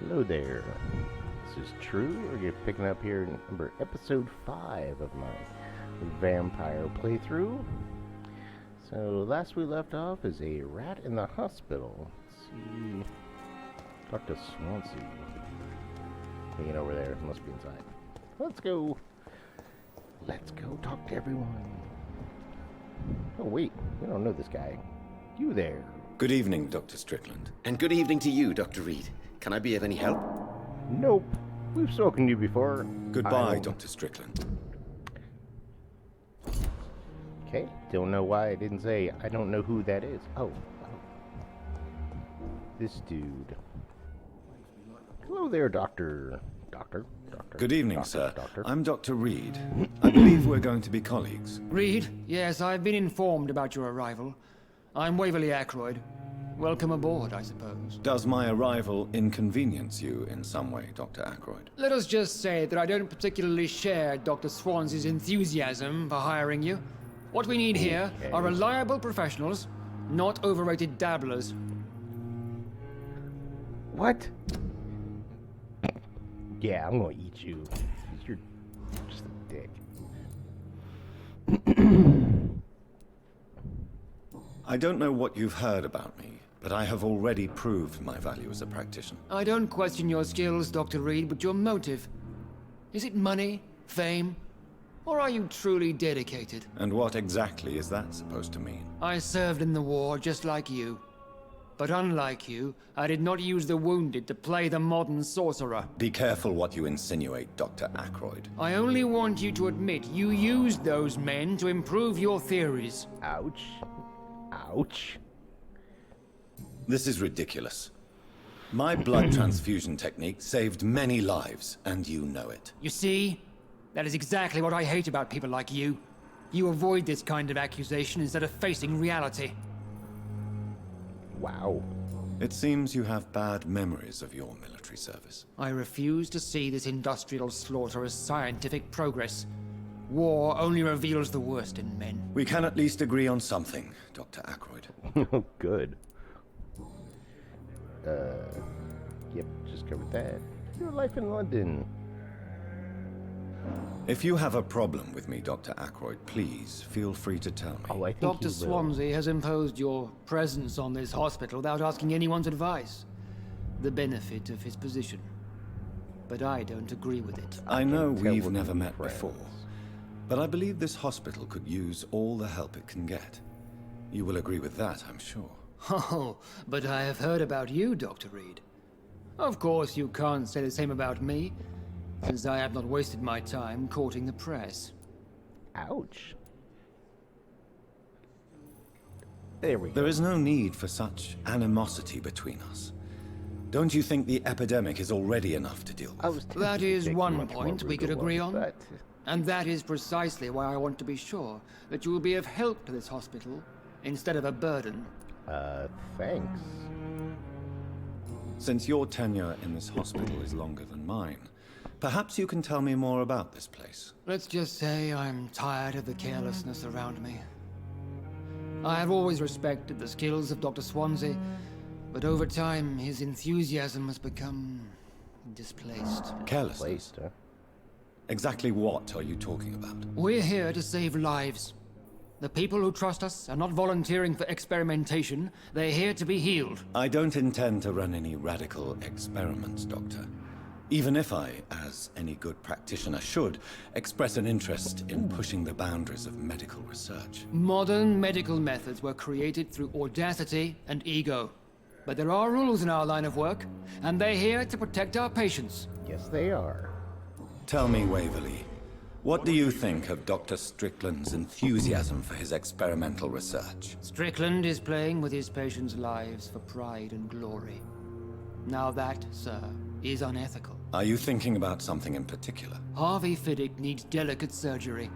Hello there. This is True. We're picking up here in episode 5 of my Vampyr playthrough. So last we left off is a rat in the hospital. Let's see. Dr. Swansea. Hanging over there. Must be inside. Let's go. Let's go talk to everyone. Oh wait, we don't know this guy. You there. Good evening, Dr. Strickland. And good evening to you, Dr. Reed. Can I be of any help? Nope. We've spoken to you before. Goodbye, Dr. Strickland. Okay, don't know why I didn't say I don't know who that is. Oh. This dude. Hello there, Doctor. Doctor. Good evening, Doctor, sir. Doctor. I'm Dr. Reed. I believe we're going to be colleagues. Reed, yes, I've been informed about your arrival. I'm Waverly Ackroyd. Welcome aboard, I suppose. Does my arrival inconvenience you in some way, Dr. Ackroyd? Let us just say that I don't particularly share Dr. Swansea's enthusiasm for hiring you. What we need here are reliable professionals, not overrated dabblers. What? Yeah, I'm gonna eat you. You're just a dick. I don't know what you've heard about me, but I have already proved my value as a practitioner. I don't question your skills, Dr. Reed, but your motive. Is it money, fame, or are you truly dedicated? And what exactly is that supposed to mean? I served in the war just like you. But unlike you, I did not use the wounded to play the modern sorcerer. Be careful what you insinuate, Dr. Ackroyd. I only want you to admit you used those men to improve your theories. Ouch. Ouch. This is ridiculous. My blood transfusion technique saved many lives, and you know it. You see? That is exactly what I hate about people like you. You avoid this kind of accusation instead of facing reality. Wow. It seems you have bad memories of your military service. I refuse to see this industrial slaughter as scientific progress. War only reveals the worst in men. We can at least agree on something, Dr. Ackroyd. Good. Yep, just covered that. Your life in London. If you have a problem with me, Dr. Ackroyd, please feel free to tell me. Oh, I think Dr. you will. Swansea has imposed your presence on this hospital without asking anyone's advice. The benefit of his position. But I don't agree with it. I know tell we've we're never good met friends. before, but I believe this hospital could use all the help it can get. You will agree with that, I'm sure. Oh, but I have heard about you, Dr. Reed. Of course, you can't say the same about me, since I have not wasted my time courting the press. Ouch. There we go. There is no need for such animosity between us. Don't you think the epidemic is already enough to deal with? I was That is taking one much more point we could brutal agree ones, on. but And that is precisely why I want to be sure that you will be of help to this hospital, instead of a burden. thanks. Since your tenure in this hospital is longer than mine, perhaps you can tell me more about this place. Let's just say I'm tired of the carelessness around me. I have always respected the skills of Dr. Swansea, but over time his enthusiasm has become displaced. Carelessness? Placed, huh? Exactly what are you talking about? We're here to save lives. The people who trust us are not volunteering for experimentation. They're here to be healed. I don't intend to run any radical experiments, Doctor. Even if I, as any good practitioner should, express an interest in pushing the boundaries of medical research. Modern medical methods were created through audacity and ego. But there are rules in our line of work, and they're here to protect our patients. Yes, they are. Tell me, Waverly, what do you think of Dr. Strickland's enthusiasm for his experimental research? Strickland is playing with his patients' lives for pride and glory. Now that, sir, is unethical. Are you thinking about something in particular? Harvey Fiddick needs delicate surgery.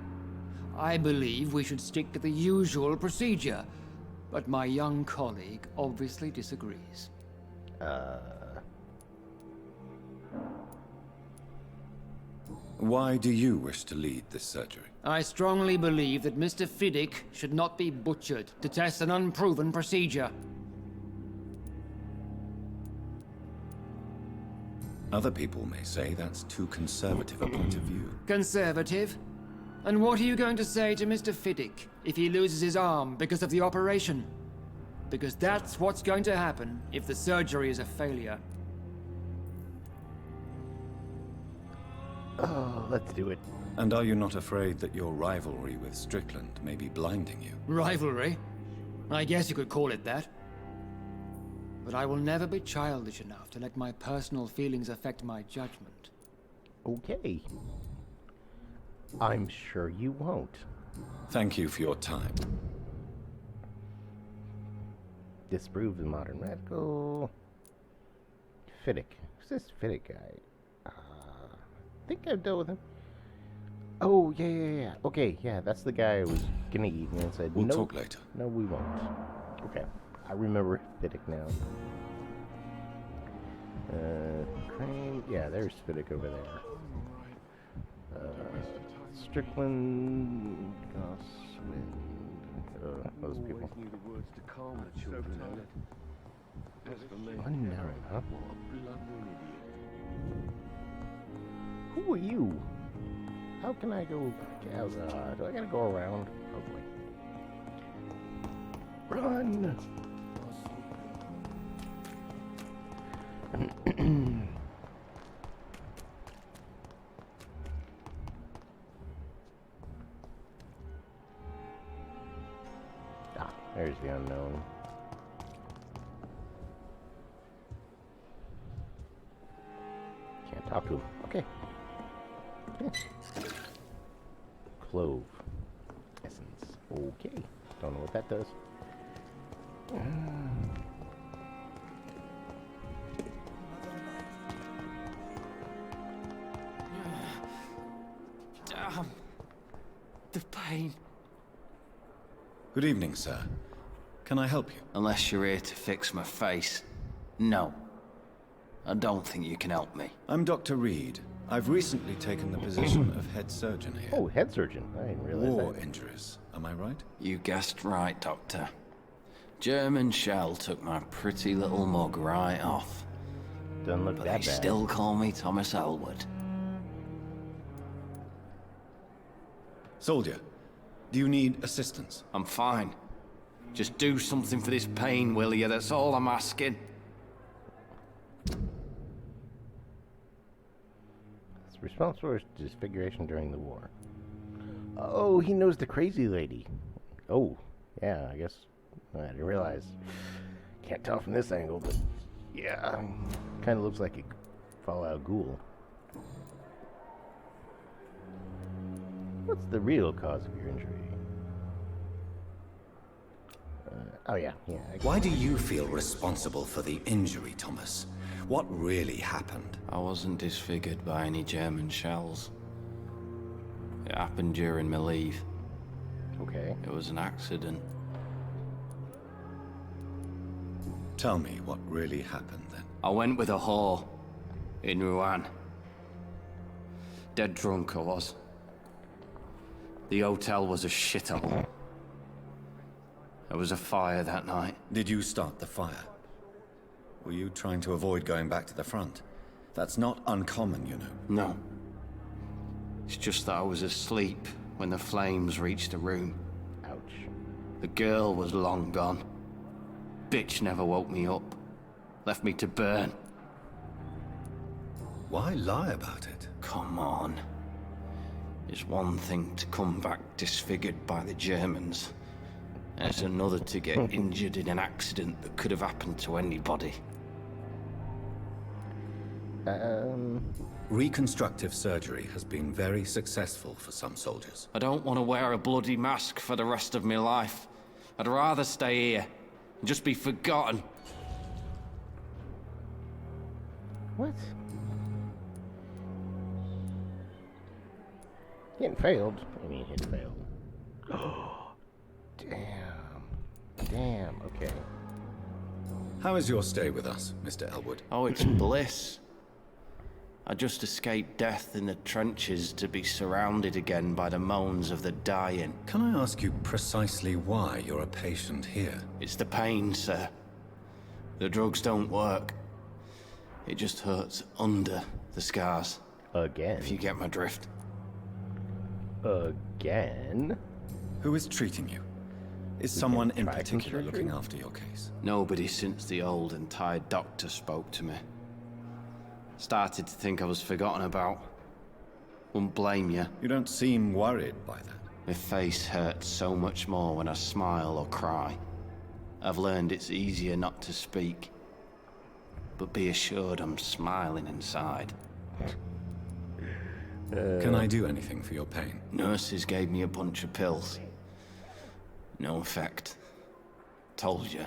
I believe we should stick to the usual procedure, but my young colleague obviously disagrees. Why do you wish to lead this surgery? I strongly believe that Mr. Fiddick should not be butchered to test an unproven procedure. Other people may say that's too conservative a point of view. Conservative? And what are you going to say to Mr. Fiddick if he loses his arm because of the operation? Because that's what's going to happen if the surgery is a failure. Oh, let's do it. And are you not afraid that your rivalry with Strickland may be blinding you? Rivalry? I guess you could call it that. But I will never be childish enough to let my personal feelings affect my judgment. Okay. I'm sure you won't. Thank you for your time. Disprove the modern radical. Fiddick. Who's this Fiddick guy? I think I've dealt with him. Oh, yeah. Okay, yeah, that's the guy I was gonna eat and then said, We'll no, talk later. No, we won't. Okay, I remember Fiddick now. Crane, yeah, there's Fiddick over there. Strickland, Goswind, those people. Unknown, huh? Who are you? How can I go? Do I gotta go around? Probably. Run! There's the unknown. Can't talk to him. Okay. Yeah. Clove. Essence. Okay. Don't know what that does. The pain. Good evening, sir. Can I help you? Unless you're here to fix my face. No. I don't think you can help me. I'm Dr. Reed. I've recently taken the position of head surgeon here. Oh, head surgeon. I didn't realize War that. injuries, am I right? You guessed right, Doctor. German shell took my pretty little mug right off. Doesn't look But that they bad. still call me Thomas Elwood. Soldier, do you need assistance? I'm fine. Just do something for this pain, will you? That's all I'm asking. It's responsible for disfiguration during the war. Oh, he knows the crazy lady. Oh, yeah, I guess. I didn't realize. Can't tell from this angle, but yeah. Kind of looks like a Fallout ghoul. What's the real cause of your injury? Oh, yeah. Why do you feel responsible for the injury, Thomas? What really happened? I wasn't disfigured by any German shells. It happened during my leave. Okay. It was an accident. Tell me what really happened then. I went with a whore in Rouen. Dead drunk I was. The hotel was a shithole. There was a fire that night. Did you start the fire? Were you trying to avoid going back to the front? That's not uncommon, you know. No. It's just that I was asleep when the flames reached the room. Ouch. The girl was long gone. Bitch never woke me up. Left me to burn. Why lie about it? Come on. It's one thing to come back disfigured by the Germans. And it's another to get injured in an accident that could have happened to anybody. Reconstructive surgery has been very successful for some soldiers. I don't want to wear a bloody mask for the rest of my life. I'd rather stay here and just be forgotten. What? It failed. I mean, it failed. Damn, okay. How is your stay with us, Mr. Elwood? Oh, it's bliss. I just escaped death in the trenches to be surrounded again by the moans of the dying. Can I ask you precisely why you're a patient here? It's the pain, sir. The drugs don't work. It just hurts under the scars, Again. if you get my drift. Again? Who is treating you? Is someone in try some particular surgery? looking after your case? Nobody since the old and tired doctor spoke to me. Started to think I was forgotten about. Wouldn't blame you. You don't seem worried by that. My face hurts so much more when I smile or cry. I've learned it's easier not to speak. But be assured I'm smiling inside. Can I do anything for your pain? Nurses gave me a bunch of pills. No effect. Told you.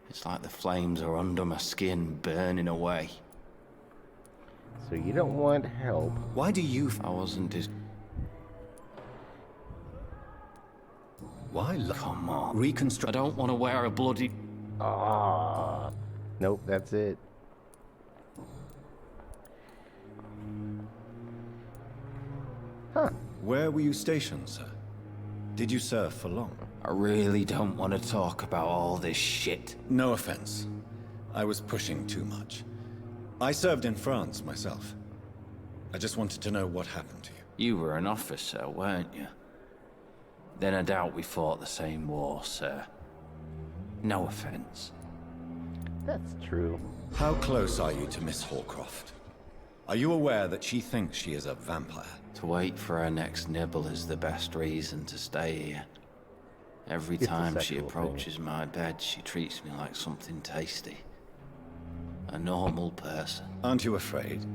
It's like the flames are under my skin, burning away. So you don't want help. Why do you... I wasn't as... Why... Come on. I Reconstruct... don't want to wear a bloody... Ah. Nope, that's it. Huh. Where were you stationed, sir? Did you serve for long? I really don't want to talk about all this shit. No offense. I was pushing too much. I served in France myself. I just wanted to know what happened to you. You were an officer, weren't you? Then I doubt we fought the same war, sir. No offense. That's true. How close are you to Miss Hallcroft? Are you aware that she thinks she is a vampire? To wait for her next nibble is the best reason to stay here. Every It's a time she sexual approaches my bed, she treats me like something tasty. A normal person. Aren't you afraid?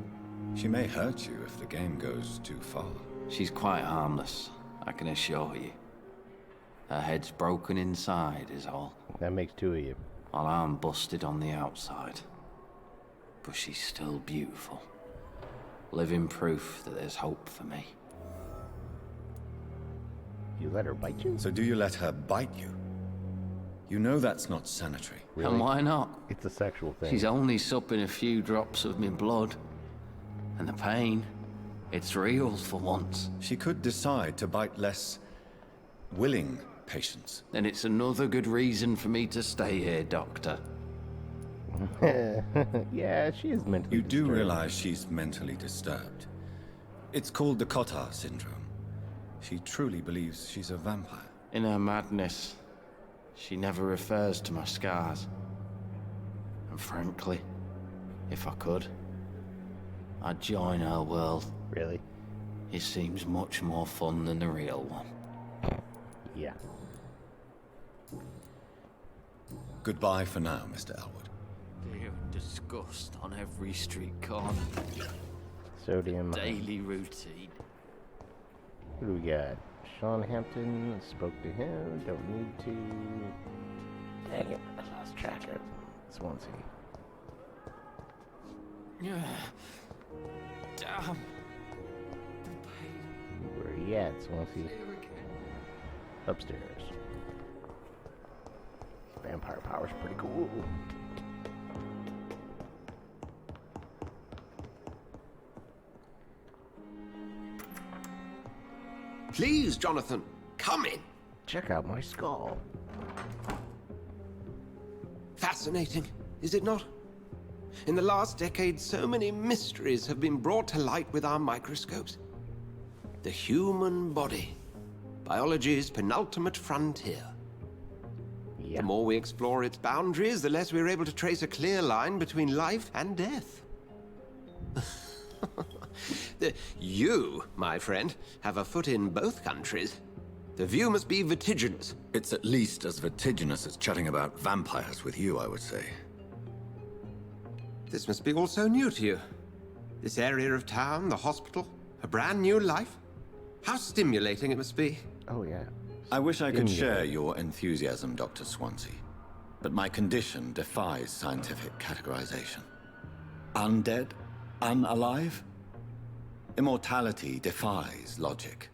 She may hurt you if the game goes too far. She's quite harmless, I can assure you. Her head's broken inside is all, That makes two of you. while I'm busted on the outside. But she's still beautiful. Living proof that there's hope for me. You let her bite you? So do you let her bite you? You know that's not sanitary. Really? And why not? It's a sexual thing. She's only supping a few drops of me blood. And the pain, it's real for once. She could decide to bite less willing patients. Then it's another good reason for me to stay here, Doctor. Yeah, she is mentally You do disturbed. realize she's mentally disturbed. It's called the Cotard syndrome. She truly believes she's a vampire. In her madness, she never refers to my scars. And frankly, if I could, I'd join her world. Really? It seems much more fun than the real one. Yeah. Goodbye for now, Mr. Elwood. Fear and disgust on every street corner. Sodium. Daily routine. Who do we got? Sean Hampton. Spoke to him. Don't need to. Dang it. I lost track of Swansea. Yeah. Damn. Where are you at, Swansea? Upstairs. Vampire power's pretty cool. Please, Jonathan, come in. Check out my skull. Fascinating, is it not? In the last decade, so many mysteries have been brought to light with our microscopes. The human body, biology's penultimate frontier. Yeah. The more we explore its boundaries, the less we're able to trace a clear line between life and death. You, my friend, have a foot in both countries. The view must be vertiginous. It's at least as vertiginous as chatting about vampires with you, I would say. This must be all so new to you. This area of town, the hospital, a brand new life. How stimulating it must be. Oh, yeah. I wish I could Stimulating. share your enthusiasm, Dr. Swansea. But my condition defies scientific categorization. Undead? Unalive? Immortality defies logic.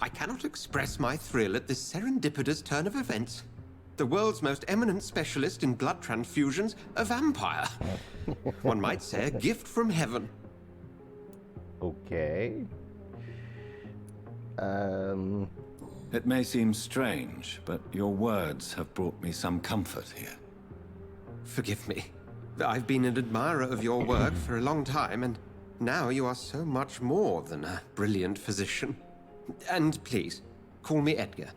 I cannot express my thrill at this serendipitous turn of events. The world's most eminent specialist in blood transfusions, a vampire. One might say a gift from heaven. Okay. It may seem strange, but your words have brought me some comfort here. Forgive me. I've been an admirer of your work for a long time, and now you are so much more than a brilliant physician. And please, call me Edgar.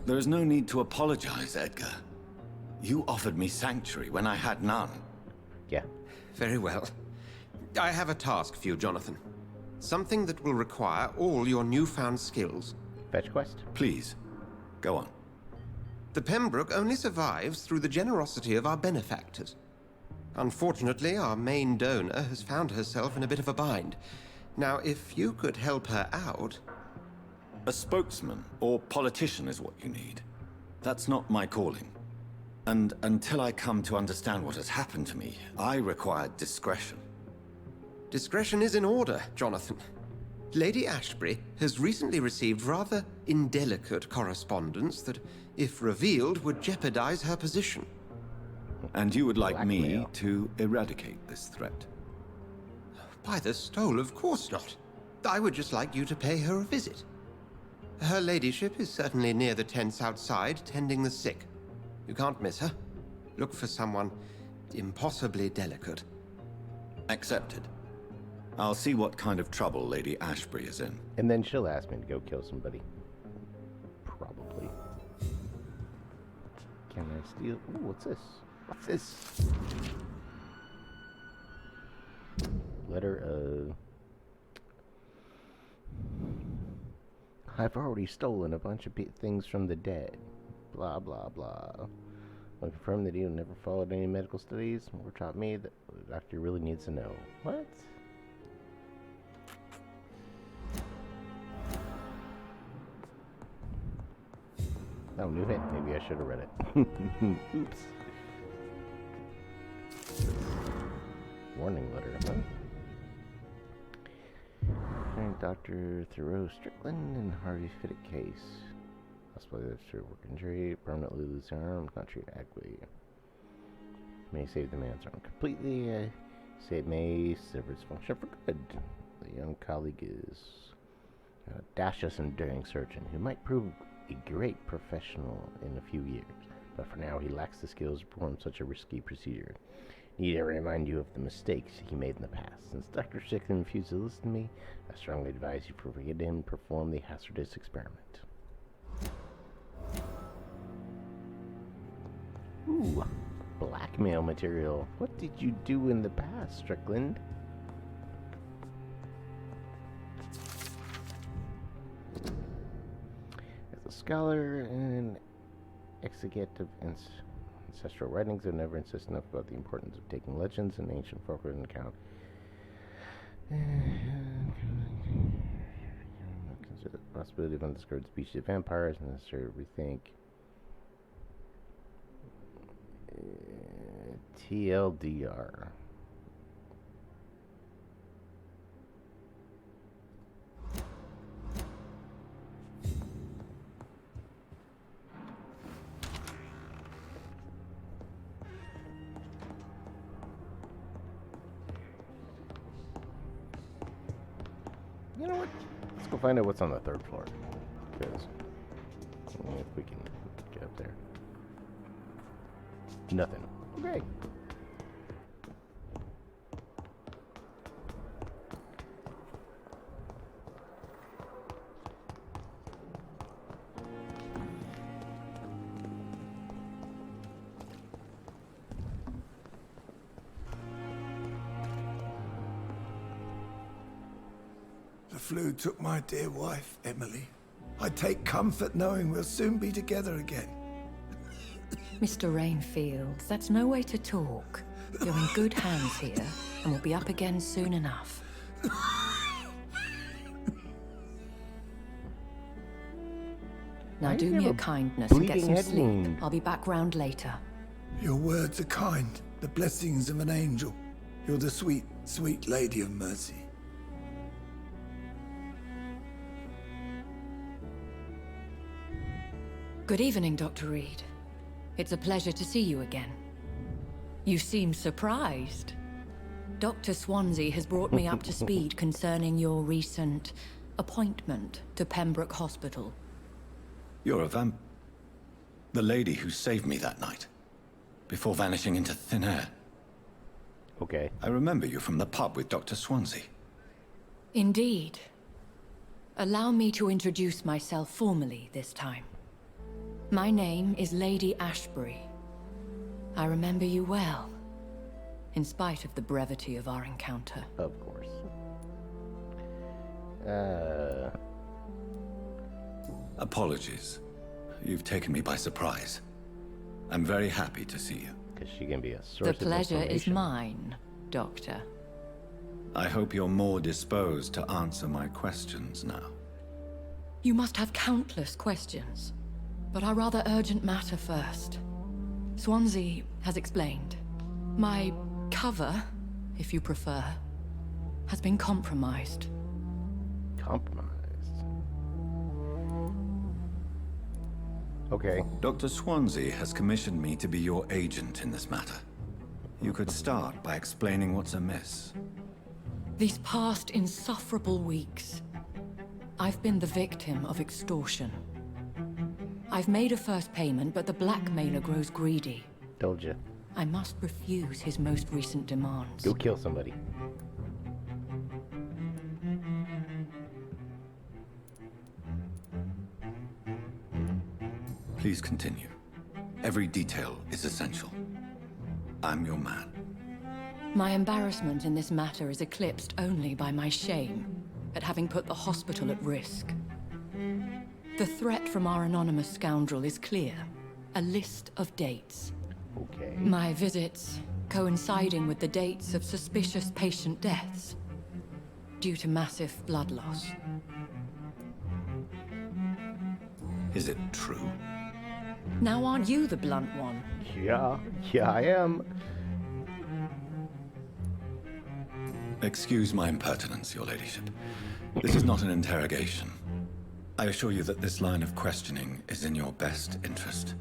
There is no need to apologize, Edgar. You offered me sanctuary when I had none. Yeah. Very well. I have a task for you, Jonathan. Something that will require all your newfound skills. Fetch quest. Please, go on. The Pembroke only survives through the generosity of our benefactors. Unfortunately, our main donor has found herself in a bit of a bind. Now, if you could help her out... A spokesman or politician is what you need. That's not my calling. And until I come to understand what has happened to me, I require discretion. Discretion is in order, Jonathan. Lady Ashbury has recently received rather indelicate correspondence that, if revealed, would jeopardize her position. And you would like me Blackmail. to eradicate this threat? By the stole, of course not. I would just like you to pay her a visit. Her ladyship is certainly near the tents outside, tending the sick. You can't miss her. Look for someone impossibly delicate. Accepted. I'll see what kind of trouble Lady Ashbury is in. And then she'll ask me to go kill somebody. Probably. Can I steal? Ooh, what's this? What's this? Letter of... I've already stolen a bunch of things from the dead. Blah, blah, blah. I confirm that you never followed any medical studies or taught me that the doctor really needs to know. What? Oh, new hit. Maybe I should have read it. Oops. Warning letter, huh? Dr. Thoreau Strickland and Harvey Fittick case. Possibly that's true. Work injury, permanently lose arm, not treated adequately. May save the man's arm completely. Say it may serve its function for good. The young colleague is a dacious and daring surgeon who might prove a great professional in a few years, but for now he lacks the skills to perform such a risky procedure. Need I remind you of the mistakes he made in the past? Since Dr. Strickland refused to listen to me, I strongly advise you to forget him and perform the hazardous experiment. Ooh, blackmail material. What did you do in the past, Strickland? As a scholar and executive ancestral writings have never insisted enough about the importance of taking legends and ancient folklore into account. Consider the possibility of undiscovered species of vampires and necessary to rethink. TLDR. You know what? Let's go find out what's on the third floor. Because if we can get up there. Nothing. Okay. The flu took my dear wife, Emily. I take comfort knowing we'll soon be together again. Mr. Rainfield, that's no way to talk. You're in good hands here, and we'll be up again soon enough. Now do me a kindness and get some sleep. I'll be back round later. Your words are kind, the blessings of an angel. You're the sweet, sweet lady of mercy. Good evening, Dr. Reed. It's a pleasure to see you again. You seem surprised. Dr. Swansea has brought me up to speed concerning your recent appointment to Pembroke Hospital. You're a The lady who saved me that night, before vanishing into thin air. Okay. I remember you from the pub with Dr. Swansea. Indeed. Allow me to introduce myself formally this time. My name is Lady Ashbury. I remember you well, in spite of the brevity of our encounter. Of course. Apologies. You've taken me by surprise. I'm very happy to see you. Because she can be a source The of pleasure is information. mine, Doctor. I hope you're more disposed to answer my questions now. You must have countless questions, but our rather urgent matter first. Swansea has explained. My cover, if you prefer, has been compromised. Compromised. Okay. Dr. Swansea has commissioned me to be your agent in this matter. You could start by explaining what's amiss. These past insufferable weeks, I've been the victim of extortion. I've made a first payment, but the blackmailer grows greedy. Told you. I must refuse his most recent demands. Go kill somebody. Please continue. Every detail is essential. I'm your man. My embarrassment in this matter is eclipsed only by my shame at having put the hospital at risk. The threat from our anonymous scoundrel is clear. A list of dates. Okay. My visits coinciding with the dates of suspicious patient deaths due to massive blood loss. Is it true? Now aren't you the blunt one? Yeah, I am. Excuse my impertinence, your ladyship. This is not an interrogation. I assure you that this line of questioning is in your best interest.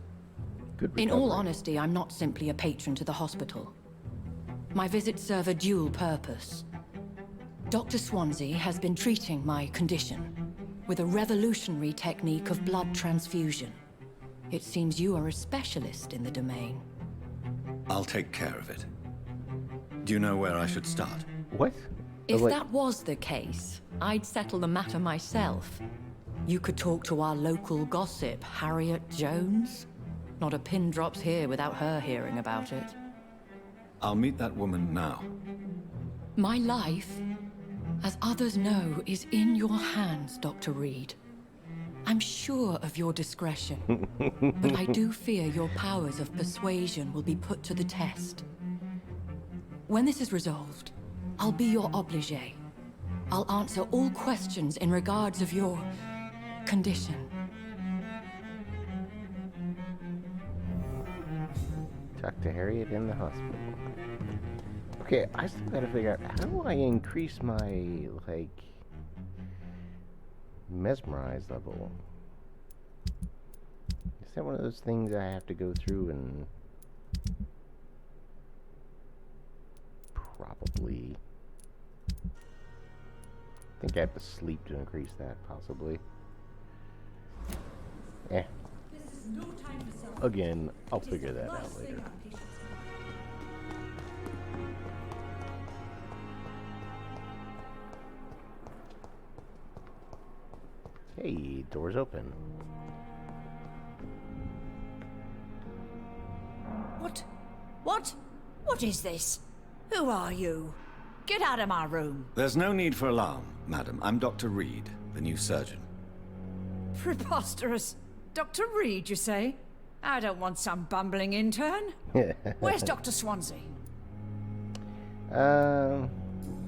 Good In all recovery. honesty, I'm not simply a patron to the hospital. My visits serve a dual purpose. Dr. Swansea has been treating my condition with a revolutionary technique of blood transfusion. It seems you are a specialist in the domain. I'll take care of it. Do you know where I should start? What? If Like- that was the case, I'd settle the matter myself. You could talk to our local gossip, Harriet Jones. Not a pin drops here without her hearing about it. I'll meet that woman now. My life, as others know, is in your hands, Dr. Reed. I'm sure of your discretion, but I do fear your powers of persuasion will be put to the test. When this is resolved, I'll be your obligé. I'll answer all questions in regards of your condition. Talk to Harriet in the hospital. Okay, I still gotta figure out how do I increase my, like, mesmerize level? Is that one of those things I have to go through and probably? I think I have to sleep to increase that, possibly. Again, I'll figure that out later. Hey, door's open. What? What? What is this? Who are you? Get out of my room. There's no need for alarm, madam. I'm Dr. Reed, the new surgeon. Preposterous. Dr. Reed, you say? I don't want some bumbling intern. Where's Dr. Swansea?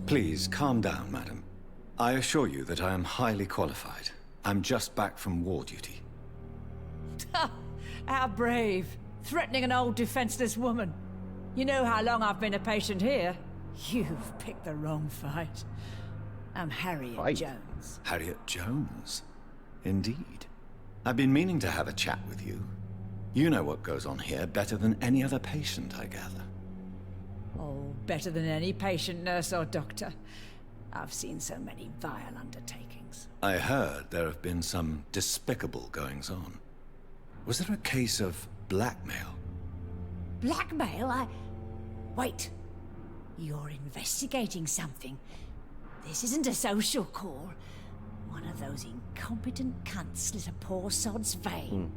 Please, calm down, madam. I assure you that I am highly qualified. I'm just back from war duty. How brave. Threatening an old defenseless woman. You know how long I've been a patient here? You've picked the wrong fight. I'm Harriet Fight? Jones. Harriet Jones? Indeed. I've been meaning to have a chat with you. You know what goes on here better than any other patient, I gather. Oh, better than any patient, nurse, or doctor. I've seen so many vile undertakings. I heard there have been some despicable goings-on. Was there a case of blackmail? Blackmail? Wait. You're investigating something. This isn't a social call. One of those incompetent cunts slit a poor sod's vein.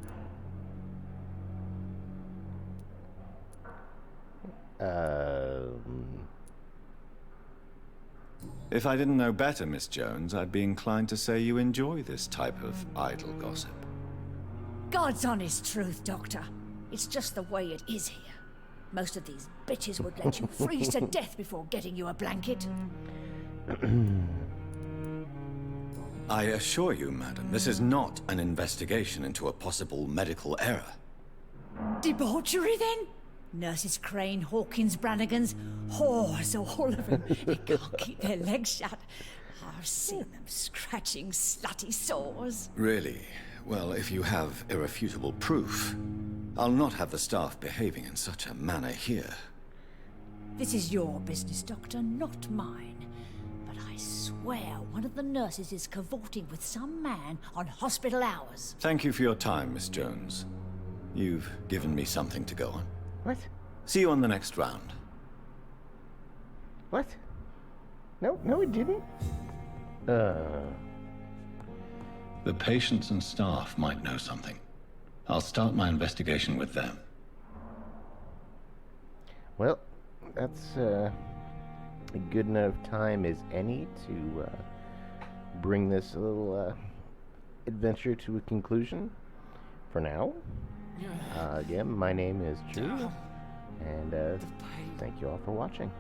If I didn't know better, Miss Jones, I'd be inclined to say you enjoy this type of idle gossip. God's honest truth, Doctor. It's just the way it is here. Most of these bitches would let you freeze to death before getting you a blanket. I assure you, madam, this is not an investigation into a possible medical error. Debauchery, then? Nurses Crane, Hawkins, Brannigans, whores, all of them. They can't keep their legs shut. I've seen them scratching slutty sores. Really? Well, if you have irrefutable proof, I'll not have the staff behaving in such a manner here. This is your business, Doctor, not mine. But I swear one of the nurses is cavorting with some man on hospital hours. Thank you for your time, Miss Jones. You've given me something to go on. What? See you on the next round. What? No, it didn't. The patients and staff might know something. I'll start my investigation with them. Well, that's a good enough time as any to bring this little adventure to a conclusion. For now. Again, my name is Drew, and thank you all for watching.